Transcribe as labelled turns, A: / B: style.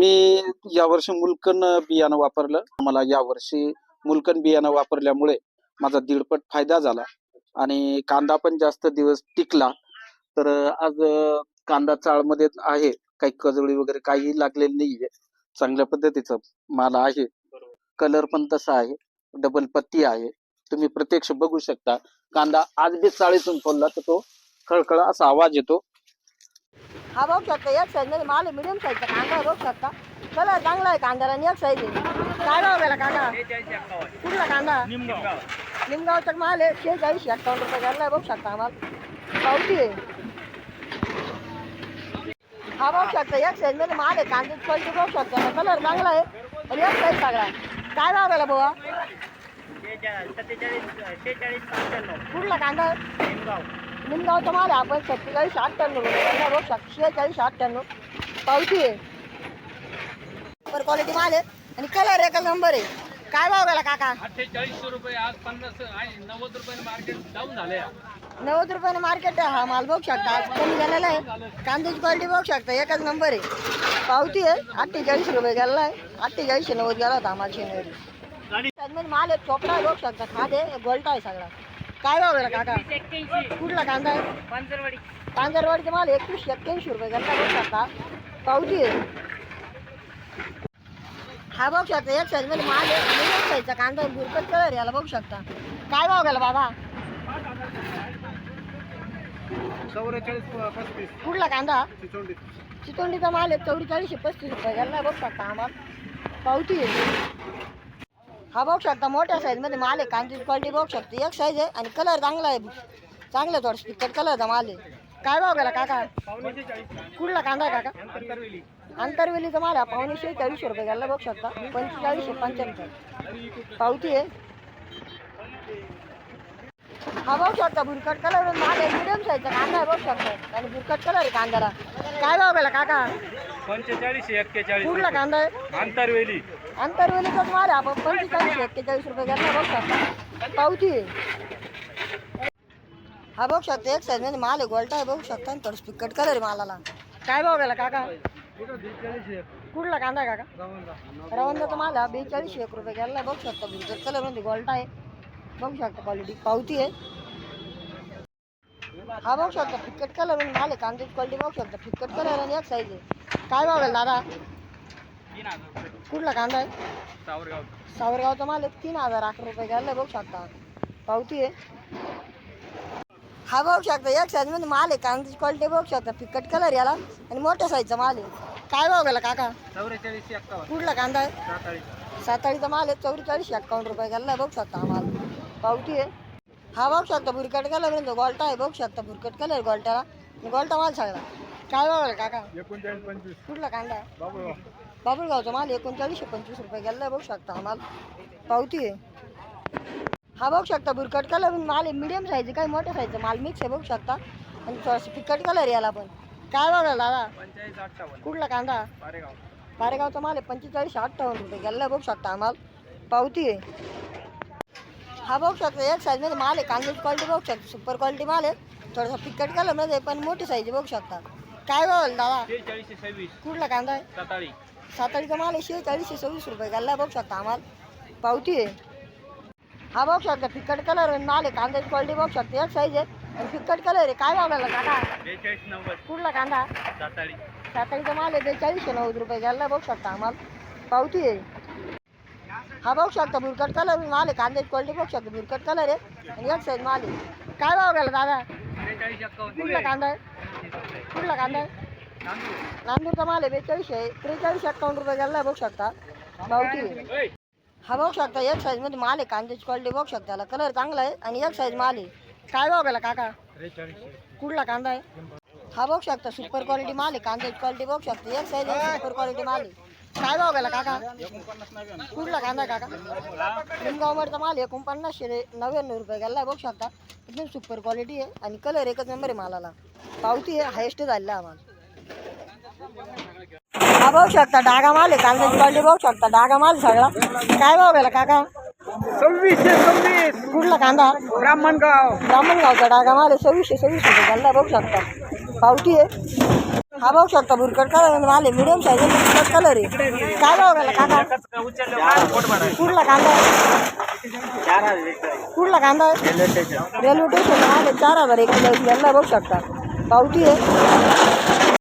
A: मी यावर्षी मुलकन बियाणं वापरलं. मला यावर्षी मुलकन बियाणं वापरल्यामुळे माझा दीडपट फायदा झाला आणि कांदा पण जास्त दिवस टिकला. तर आज कांदा चाळमध्ये आहे, काही कजळी वगैरे काही लागलेली नाहीये. चांगल्या पद्धतीचा माल आहे. कलर पण तसा आहे, डबल पत्ती आहे. तुम्ही प्रत्यक्ष बघू शकता. कांदा आज बी चाळीतून फोडला तर तो खळखळ असा आवाज येतो.
B: हा बघू शकता एक साईज मध्ये माल मिडियम साईजचा कांदा आहे, बघू शकता कलर चांगला आहे कांद्याला आणि एक साईज आहे. काय भाव गेला कांदा? कुठला कांदा? निमगावचा माल आहे, 46-51 रुपये गेला आहे, बघू शकता आम्हाला पावती आहे. हा बघू शकता एक साईज मध्ये माल आहे, कांद्याची क्वालिटी बघू शकता, कलर चांगला आहे आणि एक साईज सगळा. काय भाव गेला बुवा? कुठला कांदा आहे? निमगावचा माल आहे, आपण 47-98 रुपये बघू शकता, 46-98 पावती आहे. सुपर क्वालिटी माल आहे आणि कलर एकच नंबर आहे. काय भाव गेला काका?
C: 48 रुपये. आज 50 90 रुपये मार्केट डाऊन झाले.
B: 90 रुपयाने मार्केट आहे. हा माल बघू शकता आज कमी गेलेला आहे. कांद्याची क्वालिटी बघू शकता एकच नंबर आहे. पावती आहे 48 रुपये गेलेला आहे. 48-90 गेला होता माल शनिवारी. माल आहे चोपडा आहे, बघू शकता खाद आहे, गोल्टा आहे सगळा. काय भाव गेला काका? कुठला कांदा आहे? पांजरवाडीचा माल 21-81 रुपये गेला, बघू शकता पावती आहे. हा बघू शकता एक साईज मध्ये माल आहे, मिडियम साईजचा कांदा आहे, बुरकट कलर याला बघू शकता. काय भाव गेला बाबा?
C: 44-35.
B: कुठला कांदा? चितोंडीचा माल आहे 44-35 रुपये गेला, बघू शकता आम्हाला पावती आहे. हा बघू शकता मोठ्या साईज मध्ये माल आहे, कांद्याची क्वालिटी बघू शकता एक साईज आहे आणि कलर चांगला आहे, चांगला थोडा स्टिकर कलरचा माल आहे. काय भाव गेला काका? कुठला कांदा आहे काका? अंतरवेलीचा माल आहे, 45-40 रुपये गेला, बघू शकता 45-75 पावती आहे. हा बघू शकता बुरकट कलर माल आहे, मिडियम साईजचा कांदा आहे, बघू शकता आणि बुरकट कलर आहे कांद्याला. काय भाव गेला काका?
C: 45-41.
B: कुठला कांदा आहे?
C: अंतरवेली.
B: अंतरवेलीचाच माल आहे, आपण 45-41 रुपये गेला, बघू शकता पावती आहे. हा बघू शकता एक साईज मध्ये माल आहे, गोल्टा आहे, बघू शकता आणि थोडं स्पिकट कलर आहे मालाला. काय भाव गेला काका? कुठला कांदा आहे काका? रवंदाचा माल आहे 42-1 रुपये गेला, बघू शकता बुरकट कलर मध्ये गोल्टा आहे, बघू शकता क्वालिटी पावती आहे. हा बघू शकता फिक्कट कलर मध्ये माल आहे, कांद्याची क्वालिटी बघू शकता फिक्कट कलर आणि एक साईज आहे. काय भाव गेला दादा?
C: 3000.
B: कुठला कांदा आहे? सावरगावचा माल आहे 3011 रुपये गेला, बघू शकता पावती आहे. हा बघू शकता एक साईज मध्ये माल आहे, कांद्याची क्वालिटी बघू शकता फिक्कट कलर याला आणि मोठ्या साईजचा माल आहे. काय भाव गेला काका?
C: 44-51.
B: कुठला कांदा आहे?
C: 47.
B: साताळीचा माल आहे 44-51 रुपये गेला, बघू शकता आम्हाला पावती आहे. हा बघू शकता बुरकट कलर म्हणजे गोल्टा आहे, बघू शकता बुरकट कलर गोल्टाला गोल्टा माल सगळा. काय भाव गेला काका?
C: 39-25.
B: कुठला कांदा आहे? बाबुळगावचा माल 39-25 रुपये गेला, बघू शकता आम्हाला पावती आहे. हा बघू शकता बुरकट कलर माल आहे, मिडियम साईज काही मोठ्या साईजचा माल मिक्स आहे, बघू शकता आणि थोडासा फिक्कट कलर याला पण. काय भाव गेला दादा?
C: 45-58.
B: कुठला कांदा?
C: पारेगाव.
B: पारेगावचा माल आहे 45-58 रुपये गेला, बघू शकता आम्हाला पावती आहे. हा बघू शकता एक साईज मध्ये माल आहे, कांद्याची क्वालिटी बघू शकता सुपर क्वालिटी माल आहे, थोडासा फिक्कट कलर मध्ये पण मोठी साईज बघू शकता. काय भाव दादा?
C: 46-26.
B: कुठला कांदा आहे?
C: साताळी.
B: साताळीचा माल आहे 46-26 रुपये गेला, बघू शकता आम्हाला पावती आहे. हा बघू शकता फिक्कट कलर माल आहे, कांद्याची क्वालिटी बघू शकता एक साईज आहे आणि फिक्कट कलर आहे. काय भाव गेला काका?
C: 42-90.
B: कुठला कांदा?
C: साताळी.
B: साताळीचा माल आहे 42-90 रुपये गेला, बघू शकता आम्हाला पावती आहे. हा बघू शकता बुरकट कलर माल आहे, कांद्याची क्वालिटी बघू शकता बुरकट कलर आहे आणि एक साईज माल आहे. काय भाव गेला दादा?
C: 43-51.
B: कुठला कांदा आहे? कुठला कांदा आहे? नांदूरचा माल आहे 43-51 रुपये गेला, बघू शकता पावती आहे. हा बघू शकता एक साईज मध्ये माल आहे, कांद्याची क्वालिटी बघू शकता याला कलर चांगला आहे आणि एक साईज माल आहे. काय भाव गेला काका?
C: 43.
B: कुठला कांदा आहे? हा बघू शकता सुपर क्वालिटी माल आहे, कांद्याची क्वालिटी बघू शकता एक साईज आहे, सुपर क्वालिटी माल आहे. काय भाव गेला काका? कुठला कांदा काका? निमगावमधचा माल 49-99 रुपये गेला, बघू शकता एकदम सुपर क्वालिटी आहे आणि कलर एकच नंबर आहे मालाला. पावती आहे हायेस्ट झालेला आम्हाला. हा बघू शकता डागा माल आहे, कांद्याची क्वालिटी बघू शकता डागा माल सगळा. काय भाव गेला काका?
C: 26-26.
B: कुठला कांदा?
C: ब्राह्मणगाव.
B: ब्राह्मणगावचा डागा माल आहे 26-26 रुपये गेला, बघू शकता पावती आहे. हा बघू शकता बुरकट कलर माल आहे मिडियम साईज बुरकट कलर आहे. काय भाव गेला काका? कुठला कांदा आहे? कुठला कांदा आहे? रेल्वे स्टेशन माल आहे 4,000 एक किलो गेला बघू शकता. पावती आहे.